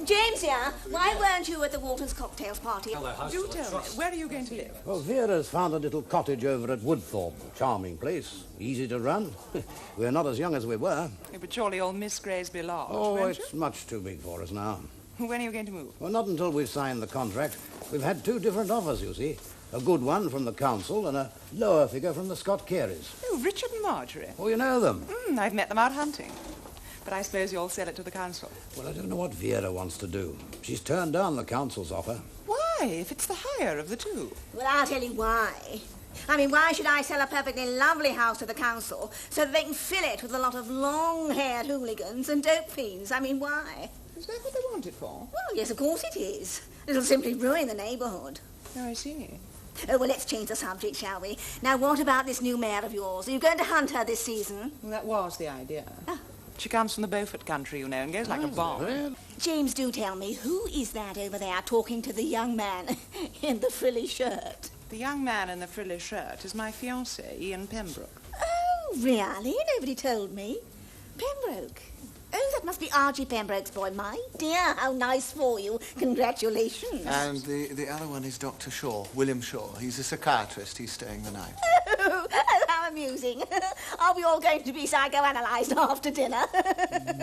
James here. Why weren't you at the Waltons cocktails party? Do tell me, where are you going to live? Well, Vera's found a little cottage over at Woodthorpe. Charming place. Easy to run. We're not as young as we were. Yeah, but surely you'll miss Graysby Lodge, Oh, won't it's much too big for us now. you? When are you going to move? Well, not until we've signed the contract. We've had two different offers, you see. A good one from the council and a lower figure from the Scott Careys. Oh, Richard and Marjorie. Oh, you know them? I've met them out hunting. But I suppose you'll sell it to the council. Well, I don't know what Vera wants to do. She's turned down the council's offer. Why, if it's the higher of the two? Well, I'll tell you why. I mean, why should I sell a perfectly lovely house to the council so that they can fill it with a lot of long-haired hooligans and dope fiends? I mean, why? Is that what they want it for? Well, yes, of course it is. It'll simply ruin the neighbourhood. Oh, I see. Oh, well, let's change the subject, shall we? Now, what about this new mare of yours? Are you going to hunt her this season? Well, that was the idea. Ah. She comes from the Beaufort country, you know, and goes like a bomb. James, do tell me, who is that over there talking to the young man in the frilly shirt? The young man in the frilly shirt is my fiancé, Ian Pembroke. Oh, really? Nobody told me. Pembroke? Oh, that must be Archie Pembroke's boy. My dear, how nice for you. Congratulations. And the other one is Dr. Shaw, William Shaw. He's a psychiatrist. He's staying the night. Oh, how amusing. Are we all going to be psychoanalyzed after dinner?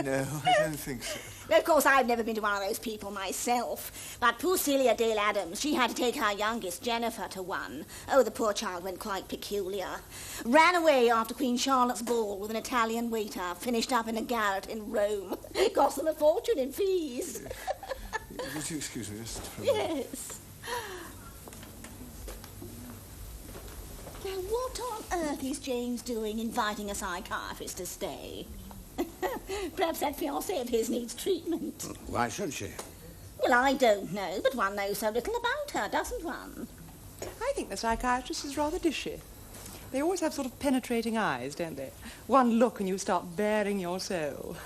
No, I don't think so. Of course, I've never been to one of those people myself. But poor Celia Dale Adams, she had to take her youngest, Jennifer, to one. Oh, the poor child went quite peculiar. Ran away after Queen Charlotte's ball with an Italian waiter, finished up in a garret in Rome. Cost them a fortune in fees. Would you excuse me just for a minute? Yes. Now, what on earth is James doing inviting a psychiatrist to stay? Perhaps that fiancé of his needs treatment. Why should she? Well, I don't know, but one knows so little about her, doesn't one? I think the psychiatrist is rather dishy. They always have sort of penetrating eyes, don't they? One look and you start bearing your soul.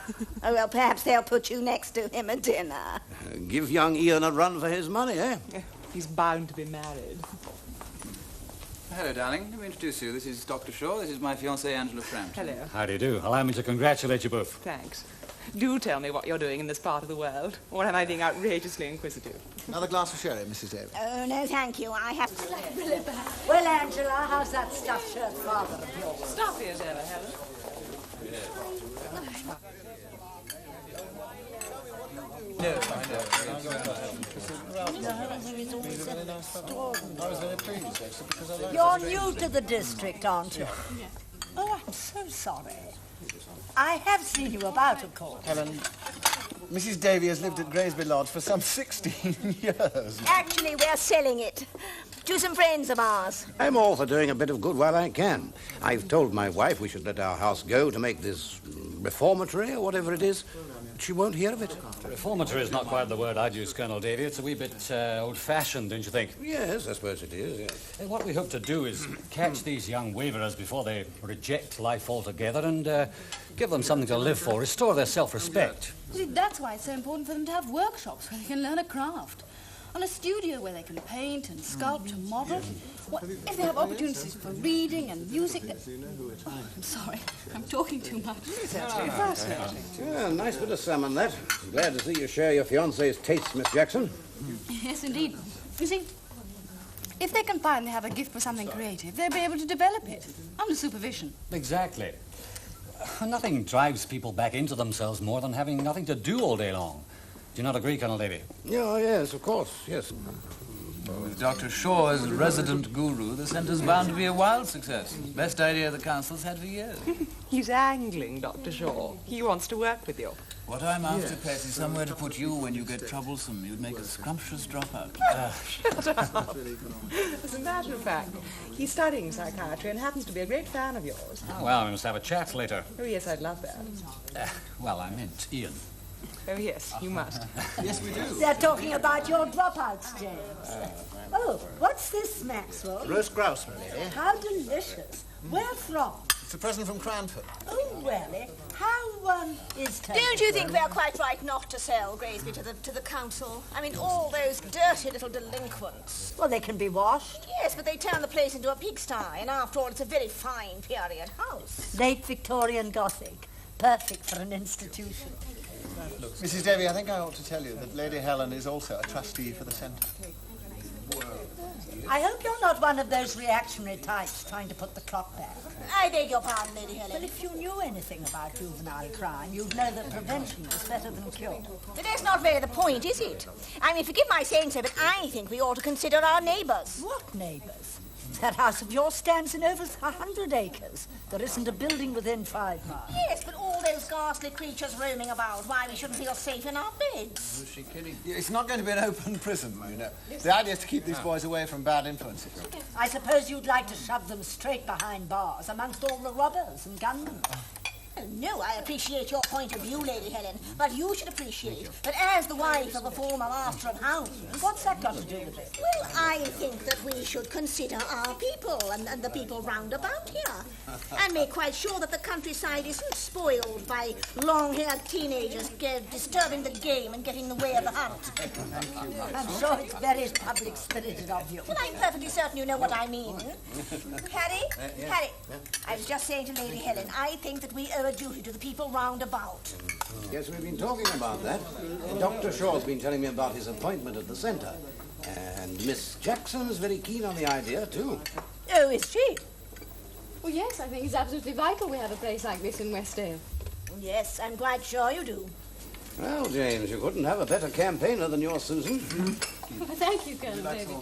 Oh, well, perhaps they'll put you next to him at dinner. Give young Ian a run for his money, eh? He's bound to be married. Hello, darling. Let me introduce you. This is Dr. Shaw. This is my fiancée, Angela Frampton. Hello. How do you do? Allow me to congratulate you both. Thanks. Do tell me what you're doing in this part of the world. Or am I being outrageously inquisitive? Another glass of sherry, Mrs. Davis. Oh, no, thank you. I have to... Well, Angela, how's that stuffed shirt father of yours? Stuffy as ever, Helen. No, I know. I was very pleased, actually, because I like... You're new to the district, aren't you? Oh, I'm so sorry. I have seen you about, of course. Helen, Mrs. Davy has lived at Graysby Lodge for some 16 years. Actually, we're selling it to some friends of ours. I'm all for doing a bit of good while I can. I've told my wife we should let our house go to make this reformatory or whatever it is. She won't hear of it. Reformatory is not quite the word I'd use, Colonel Davy. It's a wee bit old-fashioned, don't you think? Yes, I suppose it is, yes. What we hope to do is catch these young waverers before they reject life altogether and give them something to live for, restore their self-respect. See, that's why it's so important for them to have workshops where they can learn a craft. And a studio where they can paint and sculpt and model. Well, if they have opportunities for reading and music... Oh, I'm sorry. I'm talking too much. It's actually fascinating. Yeah, nice bit of salmon, that. Glad to see you share your fiancé's tastes, Miss Jackson. Yes, indeed. You see, if they can find they have a gift for something creative, they'll be able to develop it under supervision. Exactly. Nothing drives people back into themselves more than having nothing to do all day long. Do you not agree, Colonel Davy? Yeah, yes, of course, yes. With Dr. Shaw as resident guru, the centre's bound to be a wild success. Best idea the council's had for years. He's angling, Dr. Shaw. He wants to work with you. What I'm after, Pet, is somewhere to put you when you get troublesome. You'd make a scrumptious dropout. Shut up. As a matter of fact, he's studying psychiatry and happens to be a great fan of yours. Well, we must have a chat later. Oh, yes, I'd love that. Well, I meant Ian. Oh, yes, you must. Yes, we do. They're talking about your dropouts, James. Oh, what's this, Maxwell? Roast grouse, my lady. How delicious. Where from? It's a present from Cranford. Oh, really? How is Tony? Don't you think we're quite right not to sell Graysby to the council? I mean, all those dirty little delinquents. Well, they can be washed. Yes, but they turn the place into a pigsty, and after all, it's a very fine period house. Late Victorian Gothic. Perfect for an institution. Mrs. Davy, I think I ought to tell you that Lady Helen is also a trustee for the centre. I hope you're not one of those reactionary types trying to put the clock back. I beg your pardon, Lady Well, Helen. if you knew anything about juvenile crime, you'd know that prevention is better than cure. But that's not really the point, is it? I mean, forgive my saying so, but I think we ought to consider our neighbours. What neighbours? That house of yours stands in over 100 acres. There isn't a building within 5 miles. Yes, but all those ghastly creatures roaming about, why we shouldn't feel safe in our beds. Who's she kidding? Yeah, it's not going to be an open prison, you know. The idea is to keep these boys away from bad influences. I suppose you'd like to shove them straight behind bars amongst all the robbers and gunmen. No, I appreciate your point of view, Lady Helen, but you should appreciate that as the wife of a former master of hounds... What's that got to do with it? Well, I think that we should consider our people and the people round about here, and make quite sure that the countryside isn't spoiled by long-haired teenagers disturbing the game and getting in the way of the hunt. I'm sure it's very public-spirited of you. Well, I'm perfectly certain you know what I mean. Harry, Harry, I was just saying to Lady Helen, I think that we owe a duty to the people round about. Yes, we've been talking about that. Dr. Shaw's been telling me about his appointment at the centre. And Miss Jackson's very keen on the idea, too. Oh, is she? Well, yes, I think it's absolutely vital we have a place like this in Westdale. Yes, I'm quite sure you do. Well, James, you couldn't have a better campaigner than your Susan. Thank you, Colonel David.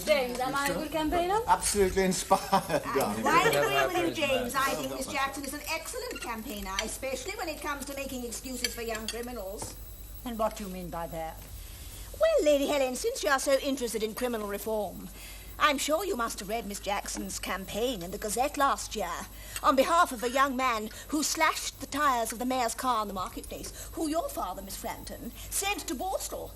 James, am I a good campaigner? Absolutely inspired, darling. I agree with you, James. I think Miss Jackson is an excellent campaigner, especially when it comes to making excuses for young criminals. And what do you mean by that? Well, Lady Helen, since you are so interested in criminal reform, I'm sure you must have read Miss Jackson's campaign in the Gazette last year on behalf of a young man who slashed the tyres of the mayor's car in the marketplace, who your father, Miss Frampton, sent to Borstal.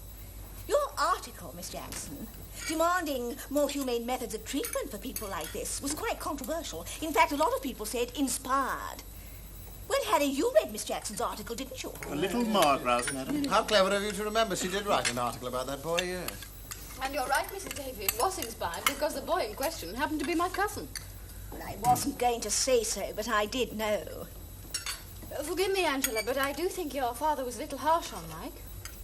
Your article, Miss Jackson, demanding more humane methods of treatment for people like this was quite controversial. In fact, a lot of people say it inspired. Well, Harry, you read Miss Jackson's article, didn't you? A little more, grouse, madam. How clever of you to remember. She did write an article about that boy, yes. And you're right, Mrs. David, it was inspired because the boy in question happened to be my cousin. Well, I wasn't going to say so, but I did know. Forgive me, Angela, but I do think your father was a little harsh on Mike.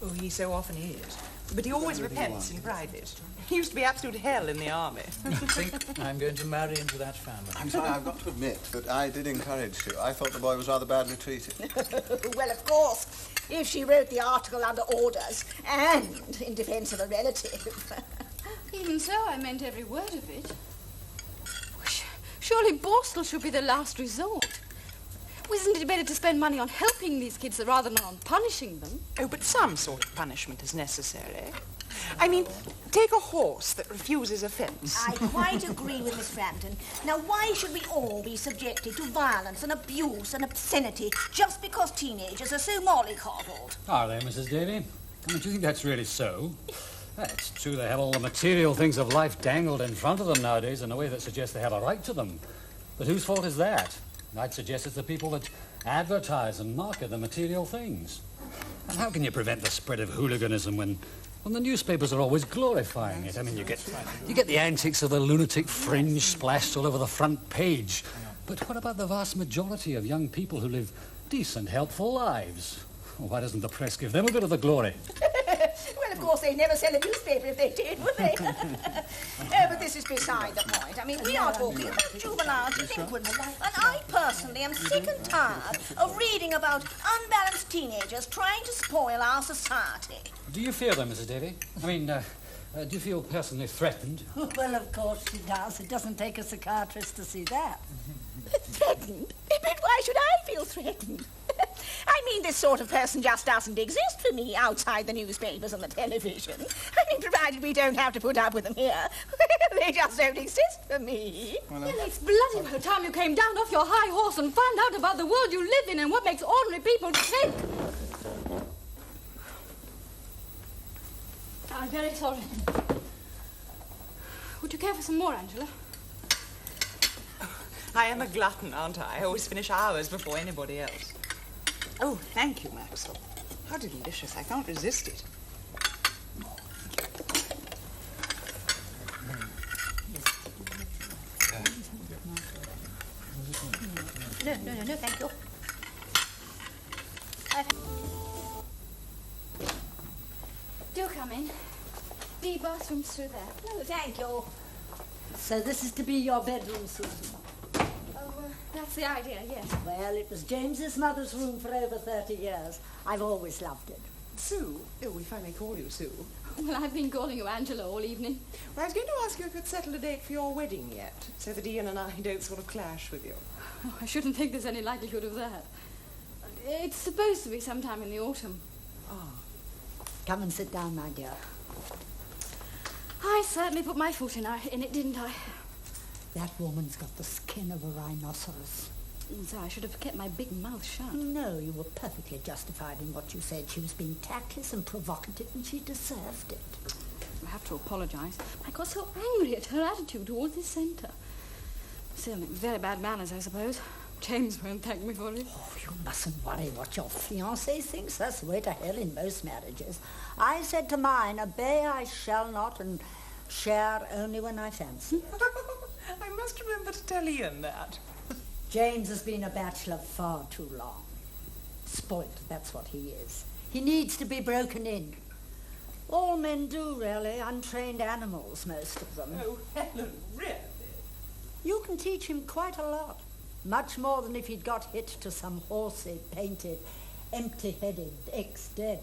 Oh, he so often is. But he always repents in private. He used to be absolute hell in the army. I think I'm going to marry into that family. I'm sorry, I've got to admit that I did encourage you. I thought the boy was rather badly treated. Well, of course, if she wrote the article under orders and in defense of a relative. Even so, I meant every word of it. Surely Borstal should be the last resort. Isn't it better to spend money on helping these kids rather than on punishing them? Oh, but some sort of punishment is necessary. I mean, take a horse that refuses a fence. I quite agree with Miss Frampton. Now, why should we all be subjected to violence and abuse and obscenity just because teenagers are so mollycoddled? Are they, Mrs. Davy? I mean, do you think that's really so? It's true they have all the material things of life dangled in front of them nowadays in a way that suggests they have a right to them. But whose fault is that? I'd suggest it's the people that advertise and market the material things. And how can you prevent the spread of hooliganism when the newspapers are always glorifying it? I mean, you get the antics of the lunatic fringe splashed all over the front page. But what about the vast majority of young people who live decent, helpful lives? Why doesn't the press give them a bit of the glory? Well, of course, they'd never sell a newspaper if they did, would they? But this is beside the point. I mean, we are talking about juvenile delinquents. And I personally am sick and tired of reading about unbalanced teenagers trying to spoil our society. Do you fear them, Mrs. Davy? I mean, do you feel personally threatened? Well, of course she does. It doesn't take a psychiatrist to see that. Threatened? But why should I feel threatened? I mean, this sort of person just doesn't exist for me outside the newspapers and the television. I mean, provided we don't have to put up with them here. They just don't exist for me. Well, it's bloody well time you came down off your high horse and found out about the world you live in and what makes ordinary people tick. I'm very sorry. Would you care for some more, Angela? I am a glutton, aren't I? I always finish hours before anybody else. Oh, thank you, Maxwell. How delicious. I can't resist it. No, thank you. Do come in. The bathroom's through there. No, thank you. So this is to be your bedroom, Susan? Oh, that's the idea, yes. Well, it was James's mother's room for over 30 years. I've always loved it. Sue? Oh, if I may call you Sue. Well, I've been calling you Angela all evening. Well, I was going to ask you if you'd settled a date for your wedding yet, so that Ian and I don't sort of clash with you. Oh, I shouldn't think there's any likelihood of that. It's supposed to be sometime in the autumn. Come and sit down, my dear. I certainly put my foot in it, didn't I? That woman's got the skin of a rhinoceros. So I should have kept my big mouth shut. No, you were perfectly justified in what you said. She was being tactless and provocative, and she deserved it. I have to apologise. I got so angry at her attitude towards this centre. Still, very bad manners, I suppose. James won't thank me for it. Oh, you mustn't worry what your fiancé thinks. That's the way to hell in most marriages. I said to mine, obey I shall not, and share only when I fancy. I must remember to tell Ian that. James has been a bachelor far too long. Spoilt, that's what he is. He needs to be broken in. All men do, really. Untrained animals, most of them. Oh, Helen, really? You can teach him quite a lot. Much more than if he'd got hit to some horsey, painted, empty-headed ex-dead.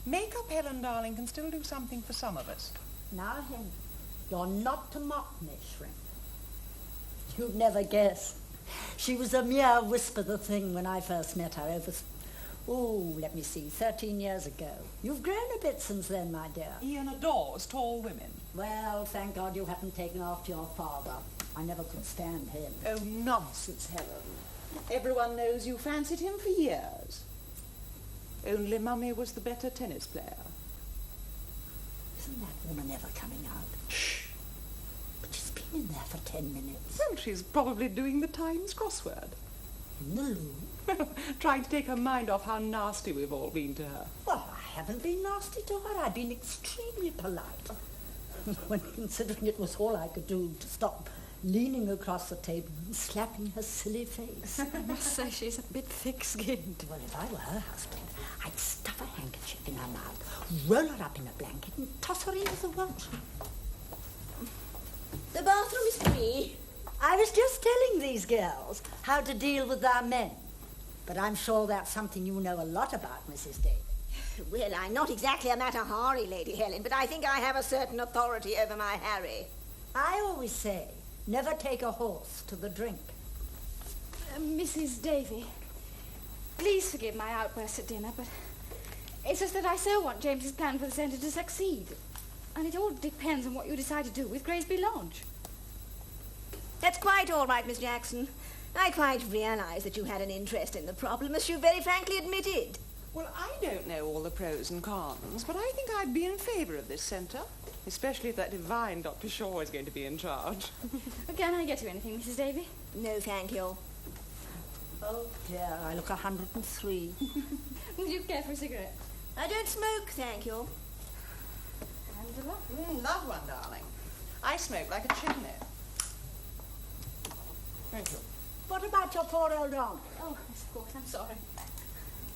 Makeup, Helen, darling, can still do something for some of us. Now, Henry, you're not to mock me, Shrimp. You'd never guess. She was a mere whisper the thing when I first met her over... let me see, 13 years ago. You've grown a bit since then, my dear. Ian adores tall women. Well, thank God you haven't taken after your father. I never could stand him. Oh, nonsense, Helen. Everyone knows you fancied him for years. Only Mummy was the better tennis player. Isn't that woman ever coming out? Shh. But she's been in there for 10 minutes. Well, she's probably doing the Times crossword. In the loo? Trying to take her mind off how nasty we've all been to her. Well, I haven't been nasty to her. I've been extremely polite. When considering it was all I could do to stop leaning across the table and slapping her silly face. I must say she's a bit thick-skinned. Well, if I were her husband, I'd stuff a handkerchief in her mouth, roll her up in a blanket and toss her into the washroom. The bathroom is free. I was just telling these girls how to deal with our men. But I'm sure that's something you know a lot about, Mrs. Davis. Well, I'm not exactly a Matahari, Lady Helen, but I think I have a certain authority over my Harry. I always say, never take a horse to the drink. Mrs. Davy, please forgive my outburst at dinner, but it's just that I so want James's plan for the centre to succeed. And it all depends on what you decide to do with Graysby Lodge. That's quite all right, Miss Jackson. I quite realise that you had an interest in the problem, as you very frankly admitted. Well, I don't know all the pros and cons, but I think I'd be in favour of this centre, especially if that divine Dr. Shaw is going to be in charge. Can I get you anything, Mrs. Davy? No, thank you. Oh, dear, I look 103. Would you care for a cigarette? I don't smoke, thank you. Angela? Love one, darling. I smoke like a chimney. Thank you. What about your poor old aunt? Oh, yes, of course, I'm sorry.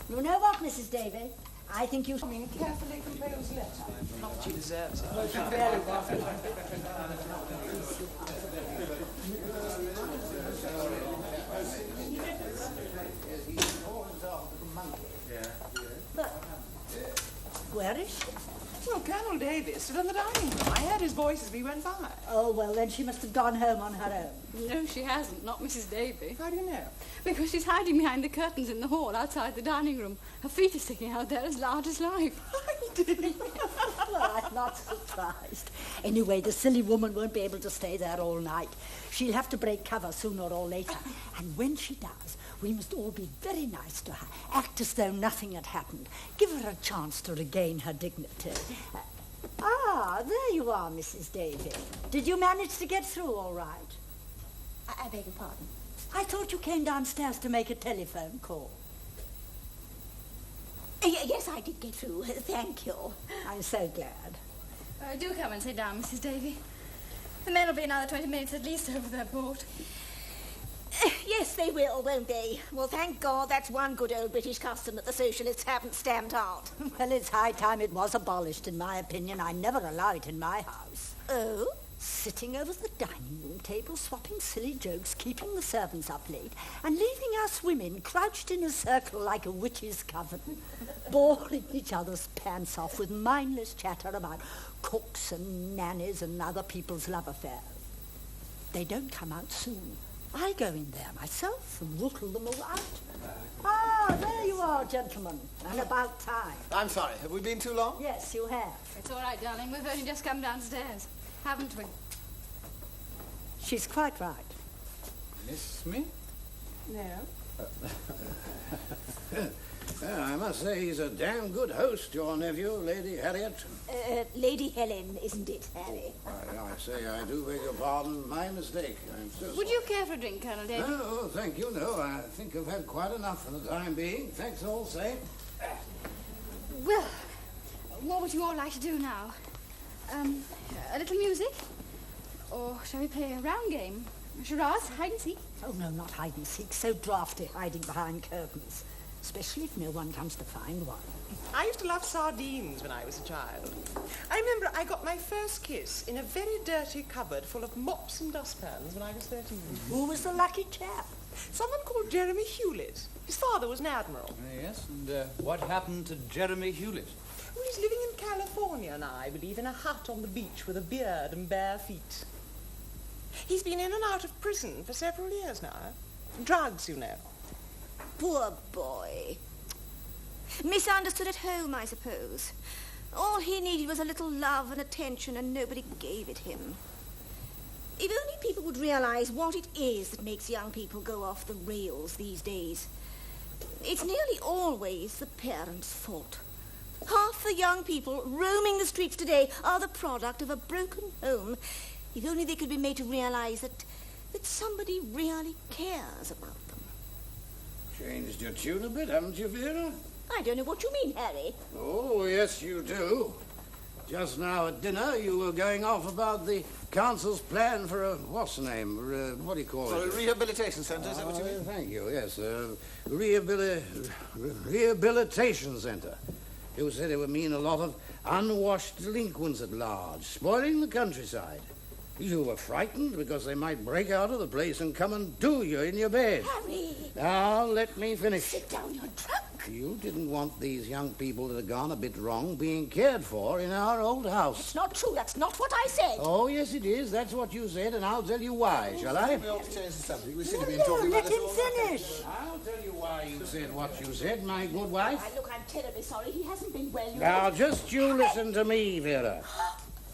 You know what, Mrs. Davy? I think you... I mean, carefully composed letter. Not that she deserves it. Well, she really wasn't. But where is she? Well, Colonel Davis stood in the dining room. I heard his voice as we went by. Oh, well, then she must have gone home on her own. No, she hasn't, not Mrs. Davy. How do you know? Because she's hiding behind the curtains in the hall outside the dining room. Her feet are sticking out there as large as life. Well, I'm not surprised. Anyway, the silly woman won't be able to stay there all night. She'll have to break cover sooner or later. And when she does, we must all be very nice to her. Act as though nothing had happened. Give her a chance to regain her dignity. There you are, Mrs. Davy. Did you manage to get through all right? I beg your pardon. I thought you came downstairs to make a telephone call. Yes, I did get through. Thank you. I'm so glad. Do come and sit down, Mrs. Davy. The men will be another 20 minutes at least over their boat. Yes, they will, won't they? Well, thank God that's one good old British custom that the socialists haven't stamped out. Well, it's high time it was abolished, in my opinion. I never allow it in my house. Oh? Sitting over the dining room table, swapping silly jokes, keeping the servants up late, and leaving us women crouched in a circle like a witch's coven, bawling each other's pants off with mindless chatter about cooks and nannies and other people's love affairs. They don't come out soon. I go in there myself and rootle them all out. Ah, there you are, gentlemen, and about time. I'm sorry, have we been too long? Yes, you have. It's all right, darling. We've only just come downstairs, haven't we? She's quite right. Miss me? No. Well, I must say he's a damn good host, your nephew, Lady Harriet. Lady Helen, isn't it, Harry? I say I do beg your pardon. My mistake. I'm so Would you care for a drink, Colonel Davy? No, thank you, no. I think I've had quite enough for the time being. Thanks all same. Well, what would you all like to do now? A little music? Or shall we play a round game? Charades, hide and seek? Oh, no, not hide and seek. So drafty, hiding behind curtains. Especially if no one comes to find one. I used to love sardines when I was a child. I remember I got my first kiss in a very dirty cupboard full of mops and dustpans when I was 13. Who was the lucky chap? Someone called Jeremy Hewlett. His father was an admiral. Yes, and what happened to Jeremy Hewlett? Well, he's living in California now, I believe, in a hut on the beach with a beard and bare feet. He's been in and out of prison for several years now. Drugs, you know. Poor boy. Misunderstood at home, I suppose. All he needed was a little love and attention, and nobody gave it him. If only people would realize what it is that makes young people go off the rails these days. It's nearly always the parents' fault. Half the young people roaming the streets today are the product of a broken home. If only they could be made to realize that somebody really cares about them. Changed your tune a bit, haven't you, Vera? I don't know what you mean, Harry. Oh, yes, you do. Just now at dinner, you were going off about the council's plan for a, what's the name? What do you call For it? a rehabilitation centre, is that what you mean? Thank you, yes. Rehabilitation centre. You said it would mean a lot of unwashed delinquents at large, spoiling the countryside. You were frightened because they might break out of the place and come and do you in your bed. Harry! Now, let me finish. Sit down, you're drunk. You didn't want these young people that had gone a bit wrong being cared for in our old house. It's not true. That's not what I said. Oh, yes, it is. That's what you said, and I'll tell you why, shall I? We ought to change the subject. We seem to No, be no, talking let about this him all night. finish. I'll tell you why you said what you said, my good wife. Look, I'm terribly sorry. He hasn't been well. Now, just you listen to me, Vera.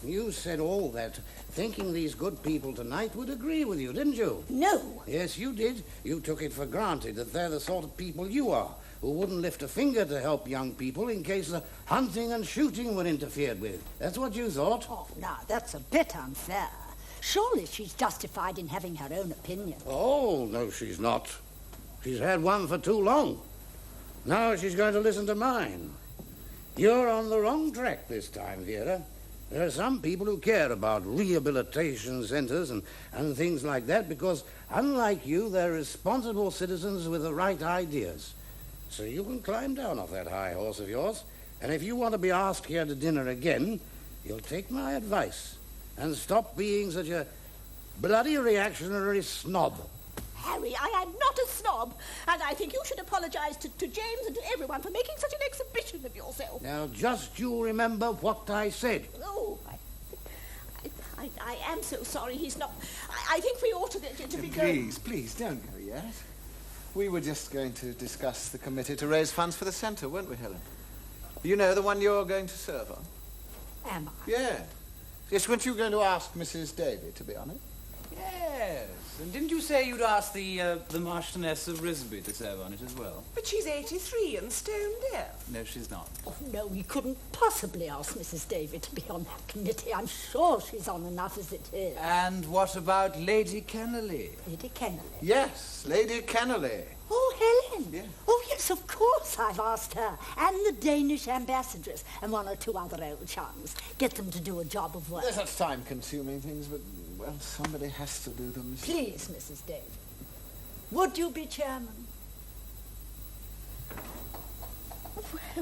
You said all that, thinking these good people tonight would agree with you, didn't you? No. Yes, you did. You took it for granted that they're the sort of people you are, who wouldn't lift a finger to help young people in case the hunting and shooting were interfered with. That's what you thought. Oh, now, that's a bit unfair. Surely she's justified in having her own opinion. Oh, no, she's not. She's had one for too long. Now she's going to listen to mine. You're on the wrong track this time, Vera. There are some people who care about rehabilitation centers and things like that because, unlike you, they're responsible citizens with the right ideas. So you can climb down off that high horse of yours, and if you want to be asked here to dinner again, you'll take my advice and stop being such a bloody reactionary snob. Harry, I am not a snob, and I think you should apologize to James and to everyone for making such an exhibition of yourself. Now, just you remember what I said. Oh, I am so sorry he's not. I think we ought to be going. Please, don't go yet. We were just going to discuss the committee to raise funds for the centre, weren't we, Helen? You know, the one you're going to serve on? Am I? Yeah. Yes, weren't you going to ask Mrs. Davy to be on it? Yes, and didn't you say you'd ask the Marchioness of Risby to serve on it as well? But she's 83 and stone deaf. No, she's not. Oh, no, we couldn't possibly ask Mrs. Davy to be on that committee. I'm sure she's on enough as it is. And what about Lady Kennelly? Lady Kennelly. Yes, Lady Kennelly. Oh, Helen. Yeah. Oh, yes, of course I've asked her. And the Danish ambassadress and one or two other old chums. Get them to do a job of work. They're such time-consuming things, but, well, somebody has to do them. Please, Mrs. Davy. Would you be chairman?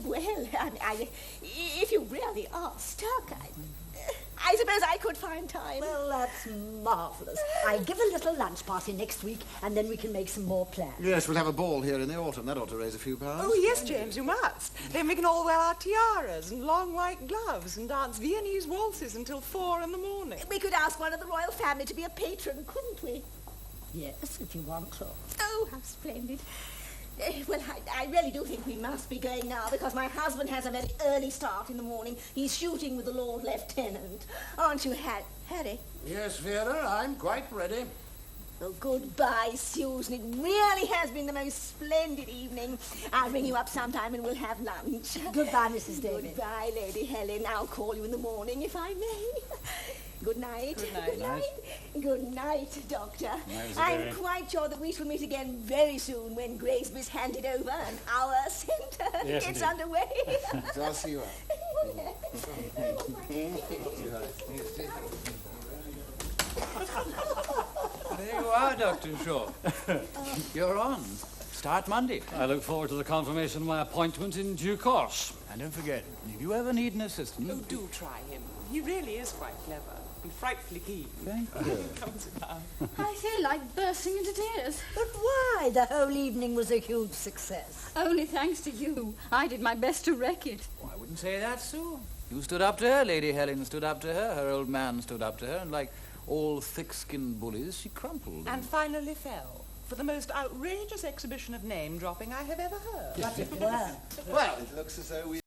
Well, if you really are stuck, I suppose I could find time. Well, that's marvellous. I give a little lunch party next week, and then we can make some more plans. Yes, we'll have a ball here in the autumn. That ought to raise a few pounds. Oh, yes, James, you must. Then we can all wear our tiaras and long white gloves and dance Viennese waltzes until 4 in the morning. We could ask one of the royal family to be a patron, couldn't we? Yes, if you want to. Oh, how splendid. Well, I really do think we must be going now because my husband has a very early start in the morning. He's shooting with the Lord Lieutenant. Aren't you, Harry? Yes, Vera, I'm quite ready. Oh, goodbye, Susan. It really has been the most splendid evening. I'll ring you up sometime and we'll have lunch. Goodbye, Mrs. Davis. Goodbye, Lady Helen. I'll call you in the morning if I may. Good night. Good night. Good night. Good night, Doctor. Night, I'm Mary. quite sure that we shall meet again very soon when Graceby's handed over and our centre Yes, gets indeed. underway. So I'll see you out. There you are, Dr. Shaw. You're on. Start Monday. I look forward to the confirmation of my appointment in due course. And don't forget, if you ever need an assistant... Oh, do try him. He really is quite clever and frightfully keen. Thank you. Come sit down. I feel like bursting into tears. But why? The whole evening was a huge success. Only thanks to you. I did my best to wreck it. Oh, I wouldn't say that, Sue. You stood up to her, Lady Helen stood up to her, her old man stood up to her, and like all thick-skinned bullies, she crumpled. And finally fell for the most outrageous exhibition of name-dropping I have ever heard. But it was. Well, it looks as though we...